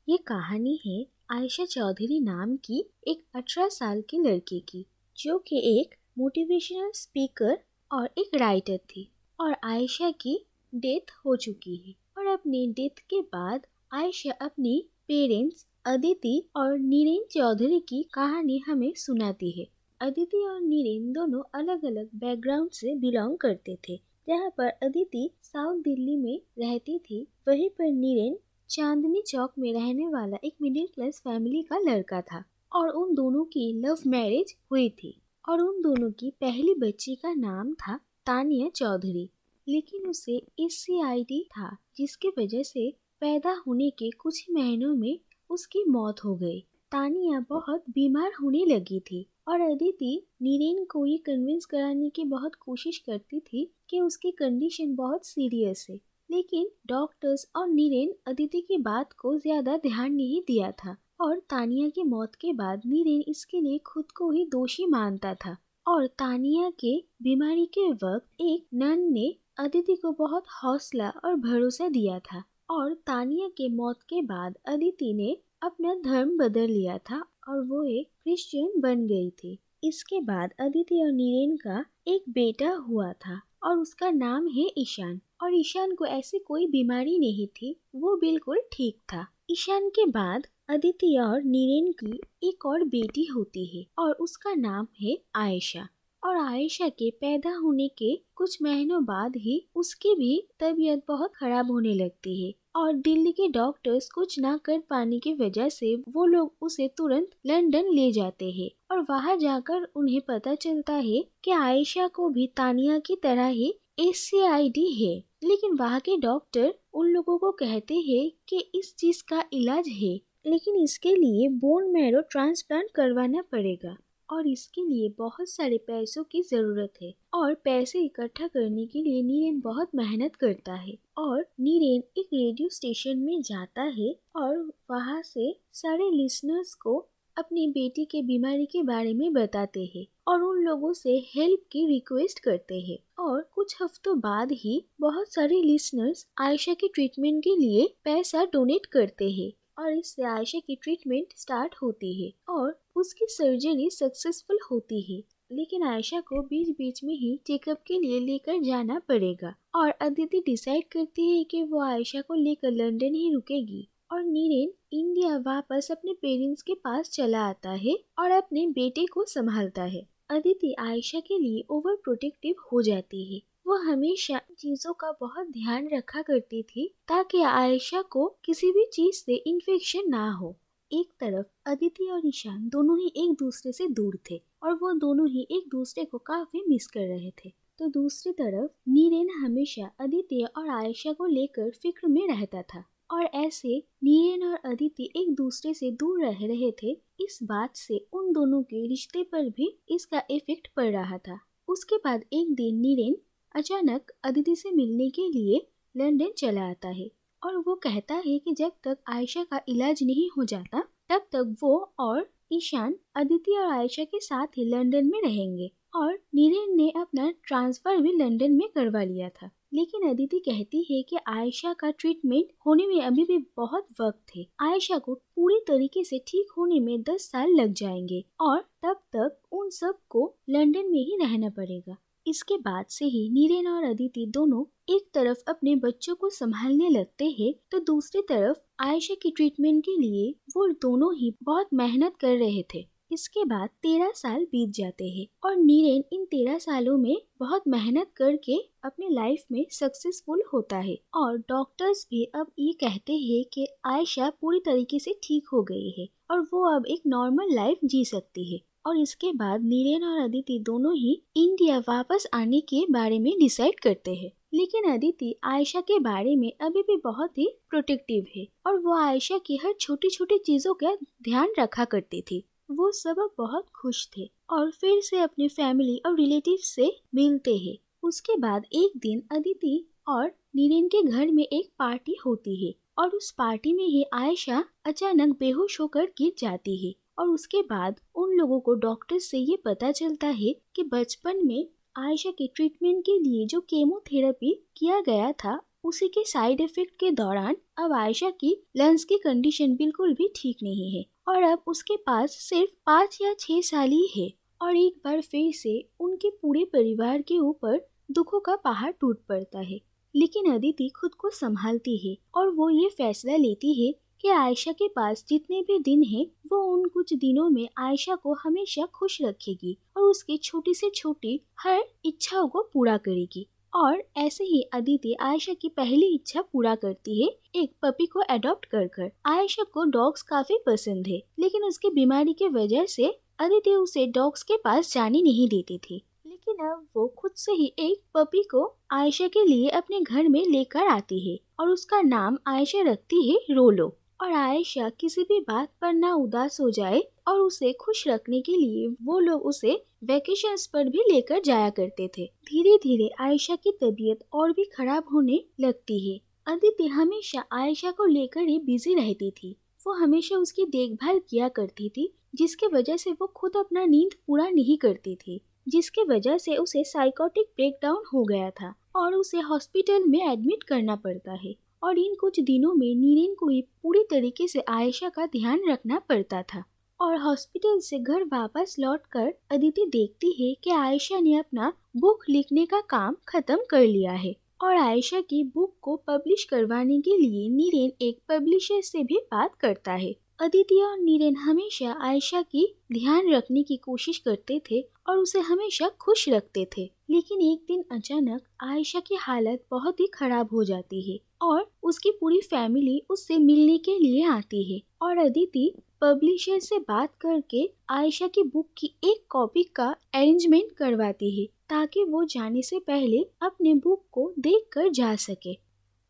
ये कहानी है आयशा चौधरी नाम की एक 18 साल की लड़की की, जो कि एक मोटिवेशनल स्पीकर और एक राइटर थी। और आयशा की डेथ हो चुकी है। और अपनी डेथ के बाद आयशा अपनी पेरेंट्स अदिति और नीरेन चौधरी की कहानी हमें सुनाती है। अदिति और नीरेन दोनों अलग अलग बैकग्राउंड से बिलोंग करते थे। जहाँ पर अदिति साउथ दिल्ली में रहती थी, वहीं पर नीरेन चांदनी चौक में रहने वाला एक मिडिल क्लास फैमिली का लड़का था। और उन दोनों की लव मैरिज हुई थी और उन दोनों की पहली बच्ची का नाम था तानिया चौधरी। लेकिन उसे SCID था, जिसकी वजह से पैदा होने के कुछ ही महीनों में उसकी मौत हो गई। तानिया बहुत बीमार होने लगी थी और अदिति नीरेन को ये कन्विंस कराने की बहुत कोशिश करती थी कि उसकी कंडीशन बहुत सीरियस है। लेकिन डॉक्टर्स और नीरेन अदिति की बात को ज्यादा ध्यान नहीं दिया था। और तानिया की मौत के बाद नीरेन इसके लिए खुद को ही दोषी मानता था। और तानिया के बीमारी के वक्त एक नन ने अदिति को बहुत हौसला और भरोसा दिया था। और तानिया के मौत के बाद अदिति ने अपना धर्म बदल लिया था और वो एक क्रिश्चियन बन गई थी। इसके बाद अदिति और नीरेन का एक बेटा हुआ था और उसका नाम है ईशान। और ईशान को ऐसी कोई बीमारी नहीं थी, वो बिल्कुल ठीक था। ईशान के बाद अदिति और नीरेन की एक और बेटी होती है और उसका नाम है आयशा। और आयशा के पैदा होने के कुछ महीनों बाद ही उसकी भी तबीयत बहुत खराब होने लगती है। और दिल्ली के डॉक्टर्स कुछ ना कर पाने की वजह से वो लोग उसे तुरंत लंदन ले जाते हैं। और वहाँ जाकर उन्हें पता चलता है कि आयशा को भी तानिया की तरह ही SCID है। लेकिन वहाँ के डॉक्टर उन लोगों को कहते हैं कि इस चीज का इलाज है, लेकिन इसके लिए बोन मैरो ट्रांसप्लांट करवाना पड़ेगा और इसके लिए बहुत सारे पैसों की जरूरत है। और पैसे इकट्ठा करने के लिए नीरेन बहुत मेहनत करता है। और नीरेन एक रेडियो स्टेशन में जाता है और वहाँ से सारे लिसनर्स को अपनी बेटी के बीमारी के बारे में बताते हैं और उन लोगों से हेल्प की रिक्वेस्ट करते हैं। और कुछ हफ्तों बाद ही बहुत सारे लिसनर्स आयशा की ट्रीटमेंट के लिए पैसा डोनेट करते हैं और इससे आयशा की ट्रीटमेंट स्टार्ट होती है और उसकी सर्जरी सक्सेसफुल होती है। लेकिन आयशा को बीच बीच में ही चेकअप के लिए लेकर जाना पड़ेगा। और अदिति डिसाइड करती है कि वो आयशा को लेकर लंदन ही रुकेगी। और नीरेन इंडिया वापस अपने पेरेंट्स के पास चला आता है और अपने बेटे को संभालता है। अदिति आयशा के लिए ओवर प्रोटेक्टिव हो जाती है। वो हमेशा चीजों का बहुत ध्यान रखा करती थी ताकि आयशा को किसी भी चीज से इन्फेक्शन ना हो। एक तरफ अदिति और ईशान दोनों ही एक दूसरे से दूर थे और वो दोनों ही एक दूसरे को काफी मिस कर रहे थे। तो दूसरी तरफ नीरेन हमेशा अदिति और आयशा को लेकर फिक्र में रहता था। और ऐसे नीरेन और अदिति एक दूसरे से दूर रह रहे थे, इस बात से उन दोनों के रिश्ते पर भी इसका इफेक्ट पड़ रहा था। उसके बाद एक दिन नीरेन अचानक अदिति से मिलने के लिए लंदन चला आता है और वो कहता है कि जब तक आयशा का इलाज नहीं हो जाता तब तक वो और ईशान अदिति और आयशा के साथ ही लंदन में रहेंगे। और नीरेन ने अपना ट्रांसफर भी लंदन में करवा लिया था। लेकिन अदिति कहती है कि आयशा का ट्रीटमेंट होने में अभी भी बहुत वक्त है। आयशा को पूरी तरीके से ठीक होने में 10 साल लग जाएंगे और तब तक उन सब को लंदन में ही रहना पड़ेगा। इसके बाद से ही नीरेन और अदिति दोनों एक तरफ अपने बच्चों को संभालने लगते हैं तो दूसरी तरफ आयशा की ट्रीटमेंट के लिए वो दोनों ही बहुत मेहनत कर रहे थे। इसके बाद 13 साल बीत जाते हैं और नीरेन इन 13 सालों में बहुत मेहनत करके अपने लाइफ में सक्सेसफुल होता है। और डॉक्टर्स भी अब ये कहते हैं कि आयशा पूरी तरीके से ठीक हो गई है और वो अब एक नॉर्मल लाइफ जी सकती है। और इसके बाद नीरेन और अदिति दोनों ही इंडिया वापस आने के बारे में डिसाइड करते हैं। लेकिन अदिति आयशा के बारे में अभी भी बहुत ही प्रोटेक्टिव है और वो आयशा की हर छोटी छोटी चीजों का ध्यान रखा करती थी। वो सब बहुत खुश थे और फिर से अपने फैमिली और रिलेटिव से मिलते हैं। उसके बाद एक दिन अदिति और नीरेन के घर में एक पार्टी होती है और उस पार्टी में ही आयशा अचानक बेहोश होकर गिर जाती है। और उसके बाद उन लोगों को डॉक्टर से ये पता चलता है कि बचपन में आयशा के ट्रीटमेंट के लिए जो केमोथेरेपी किया गया था उसी के साइड इफेक्ट के दौरान अब आयशा की लंग्स की कंडीशन बिल्कुल भी ठीक नहीं है और अब उसके पास सिर्फ 5 या 6 साल ही है और एक बार फिर से उनके पूरे परिवार के ऊपर दुखों का पहाड़ टूट पड़ता है। लेकिन अदिति खुद को संभालती है और वो ये फैसला लेती है कि आयशा के पास जितने भी दिन हैं वो उन कुछ दिनों में आयशा को हमेशा खुश रखेगी और उसकी छोटी से छोटी हर इच्छाओं को पूरा करेगी। और ऐसे ही अदिति आयशा की पहली इच्छा पूरा करती है, एक पपी को अडॉप्ट कर। आयशा को डॉग्स काफी पसंद है, लेकिन उसकी बीमारी की वजह से अदिति उसे डॉग्स के पास जाने नहीं देती थी। लेकिन अब वो खुद से ही एक पपी को आयशा के लिए अपने घर में लेकर आती है और उसका नाम आयशा रखती है रोलो। और आयशा किसी भी बात पर ना उदास हो जाए और उसे खुश रखने के लिए वो लोग उसे वेकेशंस पर भी लेकर जाया करते थे। धीरे धीरे आयशा की तबीयत और भी खराब होने लगती है। अदिति हमेशा आयशा को लेकर ही बिजी रहती थी। वो हमेशा उसकी देखभाल किया करती थी, जिसके वजह से वो खुद अपना नींद पूरा नहीं करती थी, जिसके वजह से उसे साइकोटिक ब्रेकडाउन हो गया था और उसे हॉस्पिटल में एडमिट करना पड़ता है। और इन कुछ दिनों में नीरेन को ही पूरी तरीके से आयशा का ध्यान रखना पड़ता था। और हॉस्पिटल से घर वापस लौटकर अदिति देखती है कि आयशा ने अपना बुक लिखने का काम खत्म कर लिया है और आयशा की बुक को पब्लिश करवाने के लिए नीरेन एक पब्लिशर से भी बात करता है। अदिति और नीरेन हमेशा आयशा की ध्यान रखने की कोशिश करते थे और उसे हमेशा खुश रखते थे। लेकिन एक दिन अचानक आयशा की हालत बहुत ही खराब हो जाती है और उसकी पूरी फैमिली उससे मिलने के लिए आती है और अदिति पब्लिशर से बात करके आयशा की बुक की एक कॉपी का अरेंजमेंट करवाती है ताकि वो जाने से पहले अपने बुक को देखकर जा सके।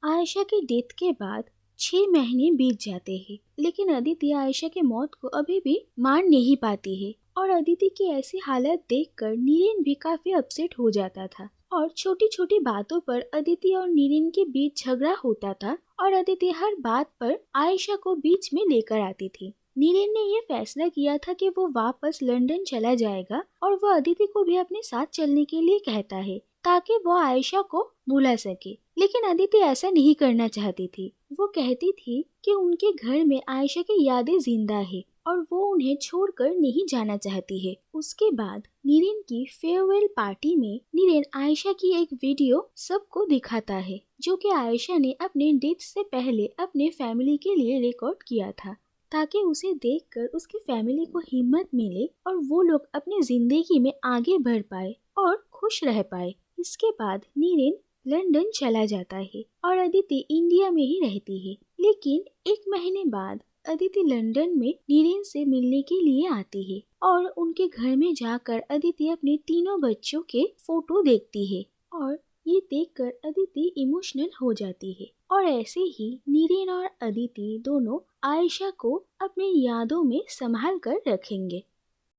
आयशा की डेथ के बाद 6 महीने बीत जाते हैं, लेकिन अदिति आयशा की मौत को अभी भी मान नहीं पाती है और अदिति की ऐसी हालत देखकर नीरेन भी काफी अपसेट हो जाता था और छोटी छोटी बातों पर अदिति और नीरेन के बीच झगड़ा होता था और अदिति हर बात पर आयशा को बीच में लेकर आती थी। नीरेन ने यह फैसला किया था कि वो वापस लंदन चला जाएगा और वो अदिति को भी अपने साथ चलने के लिए कहता है ताकि वो आयशा को भुला सके। लेकिन अदिति ऐसा नहीं करना चाहती थी। वो कहती थी कि उनके घर में आयशा की यादें जिंदा है और वो उन्हें छोड़कर नहीं जाना चाहती है। उसके बाद नीरेन की फेयरवेल पार्टी में नीरेन आयशा की एक वीडियो सबको दिखाता है जो कि आयशा ने अपने डेथ से पहले अपने फैमिली के लिए रिकॉर्ड किया था ताकि उसे देखकर उसकी फैमिली को हिम्मत मिले और वो लोग अपनी जिंदगी में आगे बढ़ पाए और खुश रह पाए। इसके बाद नीरेन लंदन चला जाता है और अदिति इंडिया में ही रहती है। लेकिन 1 महीने बाद अदिति लंदन में नीरेन से मिलने के लिए आती है और उनके घर में जाकर अदिति अपने तीनों बच्चों के फोटो देखती है और ये देखकर अदिति इमोशनल हो जाती है। और ऐसे ही नीरेन और अदिति दोनों आयशा को अपनी यादों में संभाल कर रखेंगे।